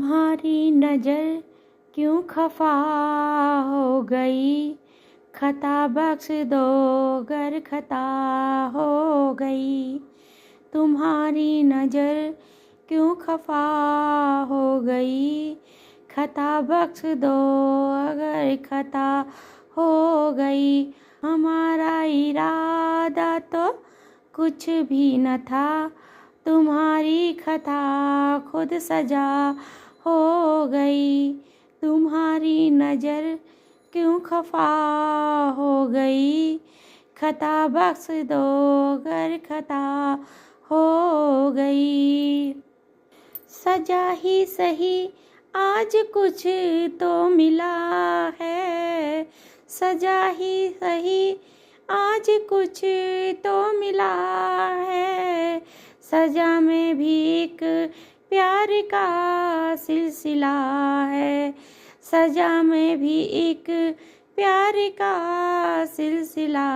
तुम्हारी नज़र क्यों खफा हो गई, खता बख्श दो गर खता हो गई। तुम्हारी नज़र क्यों खफा हो गई, खता बख्श दो अगर खता हो गई। हमारा इरादा तो कुछ भी न था, तुम्हारी खता खुद सजा हो गई। तुम्हारी नज़र क्यों खफा हो गई, खता बख्श दो अगर खता हो गई। सजा ही सही आज कुछ तो मिला है, सजा ही सही आज कुछ तो मिला है। सजा में भी एक प्यार का सिलसिला है, सजा में भी एक प्यार का सिलसिला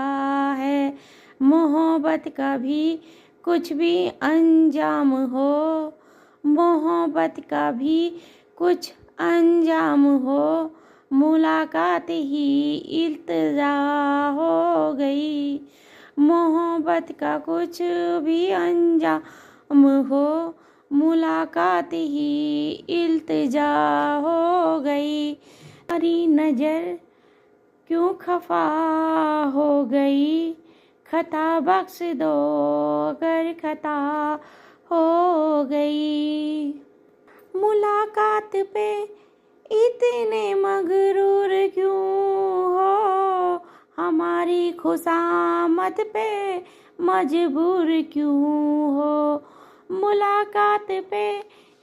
है। मोहब्बत का भी कुछ भी अंजाम हो, मोहब्बत का भी कुछ अंजाम हो, मुलाकात ही इल्तिजा हो गई। मोहब्बत का कुछ भी अंजाम हो, मुलाकात ही इल्तिजा हो गई। तुम्हारी नज़र क्यों खफा हो गई, खता बख्श दो अगर खता हो गई। मुलाकात पे इतने मगरूर क्यों हो, हमारी खुशामद पे मजबूर क्यों हो। मुलाकात पे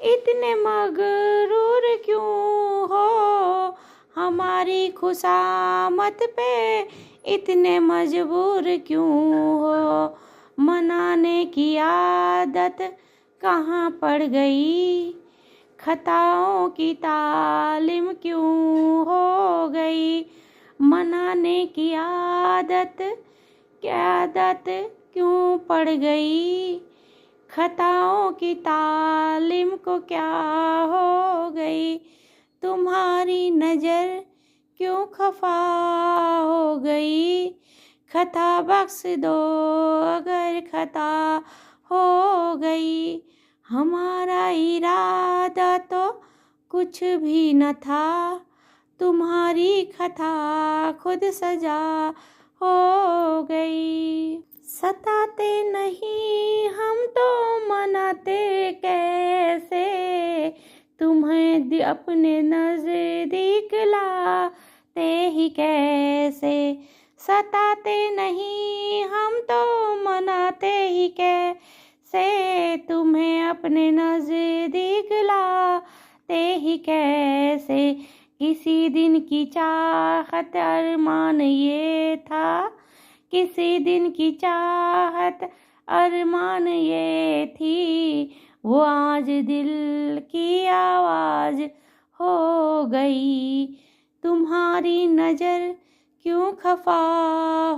इतने मगरूर क्यों हो, हमारी खुशामद पे इतने मजबूर क्यों हो। मनाने की आदत कहाँ पड़ गई, खताओं की तालीम क्यों हो गई। मनाने की आदत क्यों पड़ गई, खताओं की तालीम को क्या हो गई। तुम्हारी नज़र क्यों खफा हो गई, खता बख्श दो अगर खता हो गई। हमारा इरादा तो कुछ भी न था, तुम्हारी खता खुद सजा हो गई। सताते नहीं हम तो मनाते कैसे, तुम्हें अपने नज़दीक लाते ही कैसे। सताते नहीं हम तो मनाते ही कैसे, तुम्हें अपने नज़दीक लाते ही कैसे। किसी दिन की चाहत अरमान ये था, किसी दिन की चाहत अरमान ये थी, वो आज दिल की आवाज़ हो गई। तुम्हारी नज़र क्यों खफा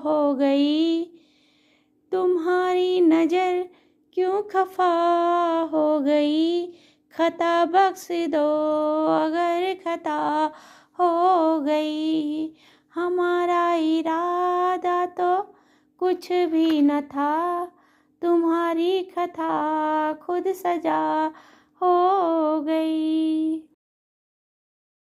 हो गई, तुम्हारी नज़र क्यों खफा हो गई, खता बख्श दो अगर खता हो गई। हमारा इरादा तो कुछ भी न था, तुम्हारी खता खुद सजा हो गई।